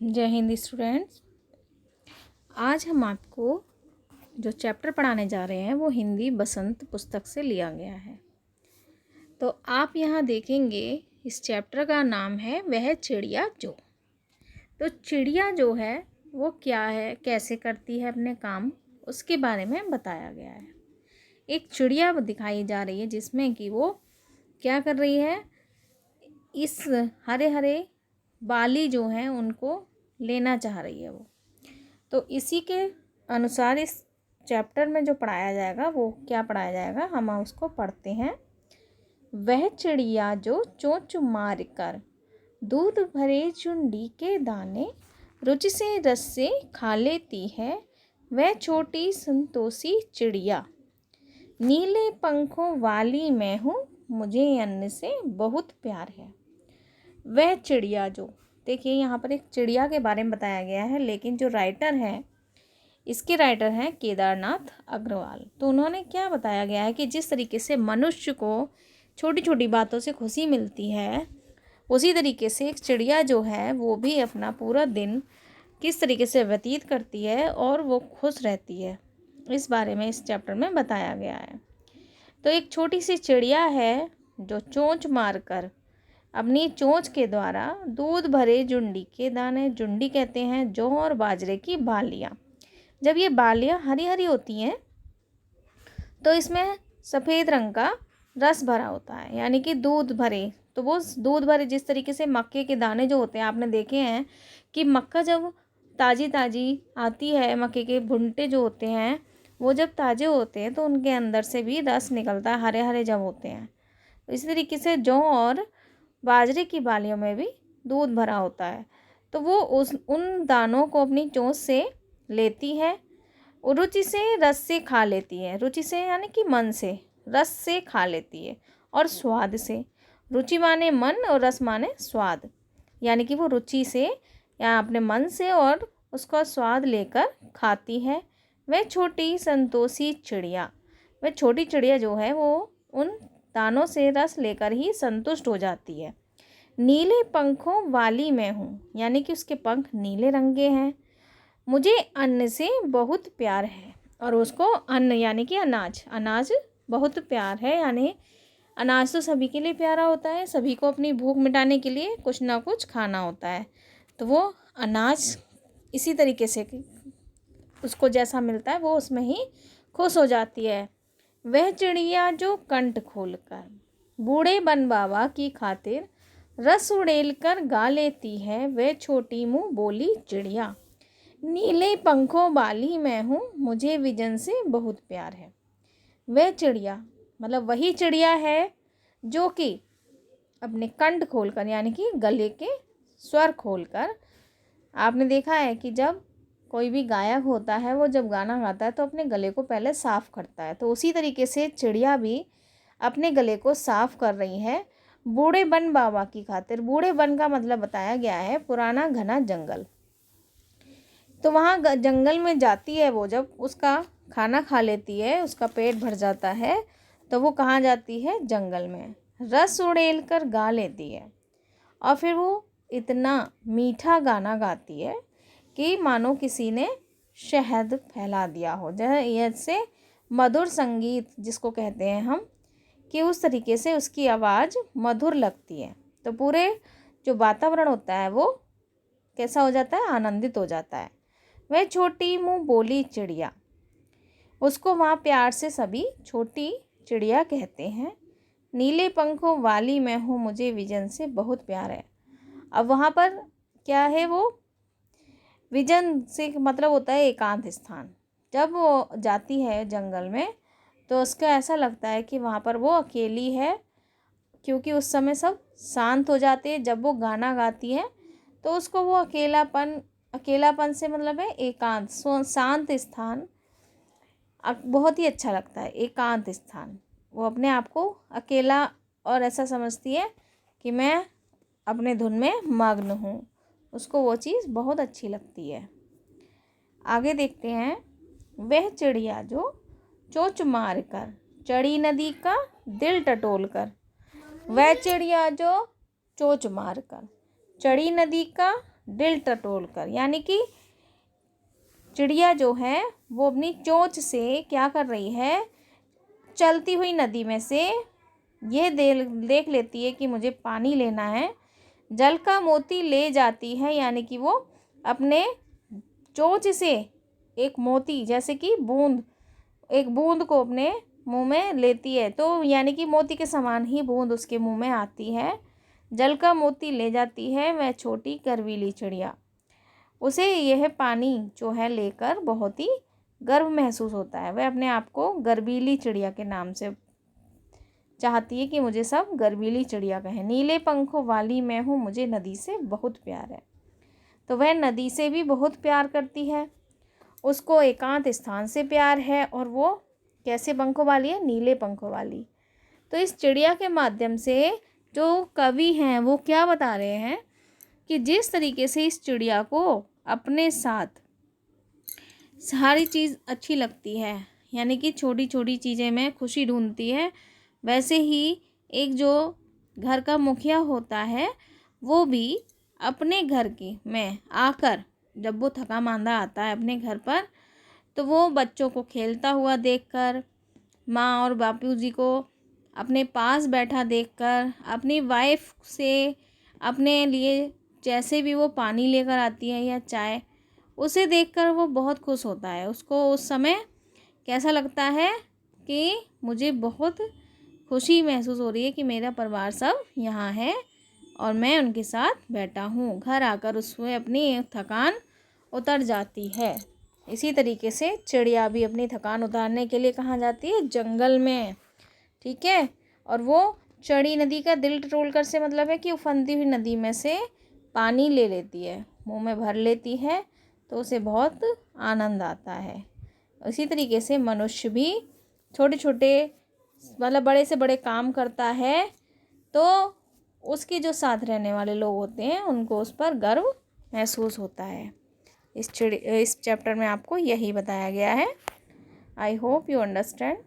जय हिंद स्टूडेंट्स। आज हम आपको जो चैप्टर पढ़ाने जा रहे हैं वो हिंदी बसंत पुस्तक से लिया गया है। तो आप यहाँ देखेंगे इस चैप्टर का नाम है वह चिड़िया जो। तो चिड़िया जो है वो क्या है, कैसे करती है अपने काम, उसके बारे में बताया गया है। एक चिड़िया दिखाई जा रही है जिसमें कि वो क्या कर रही है, इस हरे हरे बाली जो हैं उनको लेना चाह रही है वो। तो इसी के अनुसार इस चैप्टर में जो पढ़ाया जाएगा वो क्या पढ़ाया जाएगा, हम उसको पढ़ते हैं। वह चिड़िया जो चोंच मार कर दूध भरे चुंडी के दाने रुचि से रस से खा लेती है, वह छोटी संतोषी चिड़िया। नीले पंखों वाली मैं हूँ, मुझे अन्न से बहुत प्यार है। वह चिड़िया जो, देखिए यहाँ पर एक चिड़िया के बारे में बताया गया है, लेकिन जो राइटर है इसके राइटर हैं केदारनाथ अग्रवाल। तो उन्होंने क्या बताया गया है कि जिस तरीके से मनुष्य को छोटी छोटी बातों से खुशी मिलती है, उसी तरीके से एक चिड़िया जो है वो भी अपना पूरा दिन किस तरीके से व्यतीत करती है और वो खुश रहती है, इस बारे में इस चैप्टर में बताया गया है। तो एक छोटी सी चिड़िया है जो चोंच मारकर अपनी चोंच के द्वारा दूध भरे जुंडी के दाने, जुंडी कहते हैं जौ और बाजरे की बालियाँ, जब ये बालियाँ हरी हरी होती हैं तो इसमें सफ़ेद रंग का रस भरा होता है, यानी कि दूध भरे। तो वो दूध भरे जिस तरीके से मक्के के दाने जो होते हैं, आपने देखे हैं कि मक्का जब ताज़ी ताज़ी आती है, मक्के के भुट्टे जो होते हैं वो जब ताज़े होते हैं तो उनके अंदर से भी रस निकलता है, हरे हरे जब होते हैं। तो इसी तरीके से जौ और बाजरे की बालियों में भी दूध भरा होता है। तो वो उन दानों को अपनी चोंच से लेती है और रुचि से रस से खा लेती है। रुचि से यानी कि मन से, रस से खा लेती है और स्वाद से। रुचि माने मन और रस माने स्वाद, यानी कि वो रुचि से या अपने मन से और उसका स्वाद लेकर खाती है। वह छोटी संतोषी चिड़िया, वह छोटी चिड़िया जो है वो उन दानों से रस लेकर ही संतुष्ट हो जाती है। नीले पंखों वाली मैं हूँ, यानी कि उसके पंख नीले रंग के हैं। मुझे अन्न से बहुत प्यार है, और उसको अन्न यानी कि अनाज, अनाज बहुत प्यार है। यानी अनाज तो सभी के लिए प्यारा होता है, सभी को अपनी भूख मिटाने के लिए कुछ ना कुछ खाना होता है। तो वो अनाज इसी तरीके से उसको जैसा मिलता है वो उसमें ही खुश हो जाती है। वह चिड़िया जो कंठ खोलकर बूढ़े बन बाबा की खातिर रस उड़ेल कर गा लेती है, वह छोटी मुँह बोली चिड़िया। नीले पंखों वाली मैं हूँ, मुझे विजन से बहुत प्यार है। वह चिड़िया मतलब वही चिड़िया है जो कि अपने कंठ खोलकर यानी कि गले के स्वर खोलकर, आपने देखा है कि जब कोई भी गायक होता है वो जब गाना गाता है तो अपने गले को पहले साफ़ करता है, तो उसी तरीके से चिड़िया भी अपने गले को साफ़ कर रही है बूढ़े बन बाबा की खातिर। बूढ़े बन का मतलब बताया गया है पुराना घना जंगल। तो वहाँ जंगल में जाती है वो, जब उसका खाना खा लेती है, उसका पेट भर जाता है, तो वो कहाँ जाती है, जंगल में रस उड़ेल कर गा लेती है। और फिर वो इतना मीठा गाना गाती है कि मानो किसी ने शहद फैला दिया हो, जैसे मधुर संगीत जिसको कहते हैं हम, कि उस तरीके से उसकी आवाज़ मधुर लगती है। तो पूरे जो वातावरण होता है वो कैसा हो जाता है, आनंदित हो जाता है। वह छोटी मुँह बोली चिड़िया, उसको वहाँ प्यार से सभी छोटी चिड़िया कहते हैं। नीले पंखों वाली मैं हूँ, मुझे विजन से बहुत प्यार है। अब वहाँ पर क्या है, वो विजन से मतलब होता है एकांत स्थान। जब वो जाती है जंगल में तो उसको ऐसा लगता है कि वहाँ पर वो अकेली है, क्योंकि उस समय सब शांत हो जाते हैं। जब वो गाना गाती है तो उसको वो अकेलापन से मतलब है एकांत, शांत स्थान बहुत ही अच्छा लगता है। एकांत स्थान, वो अपने आप को अकेला और ऐसा समझती है कि मैं अपने धुन में मग्न हूँ, उसको वो चीज़ बहुत अच्छी लगती है। आगे देखते हैं। वह चिड़िया जो चोंच मार कर चढ़ी नदी का दिल टटोल कर। वह चिड़िया जो चोंच मार कर चढ़ी नदी का दिल टटोल कर, यानी कि चिड़िया जो है वो अपनी चोंच से क्या कर रही है, चलती हुई नदी में से ये देख लेती है कि मुझे पानी लेना है, जल का मोती ले जाती है, यानी कि वो अपने चोंच से एक मोती, जैसे कि बूंद, एक बूंद को अपने मुंह में लेती है, तो यानी कि मोती के समान ही बूंद उसके मुंह में आती है। जल का मोती ले जाती है वह छोटी गर्वीली चिड़िया, उसे यह पानी जो है लेकर बहुत ही गर्व महसूस होता है। वह अपने आप को गर्वीली चिड़िया के नाम से चाहती है कि मुझे सब गर्वीली चिड़िया कहें। नीले पंखों वाली मैं हूँ, मुझे नदी से बहुत प्यार है। तो वह नदी से भी बहुत प्यार करती है, उसको एकांत स्थान से प्यार है, और वो कैसे पंखों वाली है, नीले पंखों वाली। तो इस चिड़िया के माध्यम से जो कवि हैं वो क्या बता रहे हैं कि जिस तरीके से इस चिड़िया को अपने साथ सारी चीज़ अच्छी लगती है, यानी कि छोटी छोटी चीज़ें में खुशी ढूंढती है, वैसे ही एक जो घर का मुखिया होता है वो भी अपने घर की में आकर, जब वो थका मांदा आता है अपने घर पर, तो वो बच्चों को खेलता हुआ देखकर, माँ और बापूजी को अपने पास बैठा देखकर, अपनी वाइफ से अपने लिए जैसे भी वो पानी लेकर आती है या चाय, उसे देखकर वो बहुत खुश होता है। उसको उस समय कैसा लगता है कि मुझे बहुत खुशी महसूस हो रही है कि मेरा परिवार सब यहाँ है और मैं उनके साथ बैठा हूँ। घर आकर उसमें अपनी थकान उतर जाती है। इसी तरीके से चिड़िया भी अपनी थकान उतारने के लिए कहाँ जाती है, जंगल में, ठीक है। और वो चड़ी नदी का दिल टटोल कर से मतलब है कि उफनती हुई नदी में से पानी ले लेती है, मुंह में भर लेती है, तो उसे बहुत आनंद आता है। इसी तरीके से मनुष्य भी छोटे छोटे मतलब बड़े से बड़े काम करता है, तो उसके जो साथ रहने वाले लोग होते हैं उनको उस पर गर्व महसूस होता है। इस चैप्टर में आपको यही बताया गया है। I hope you understand.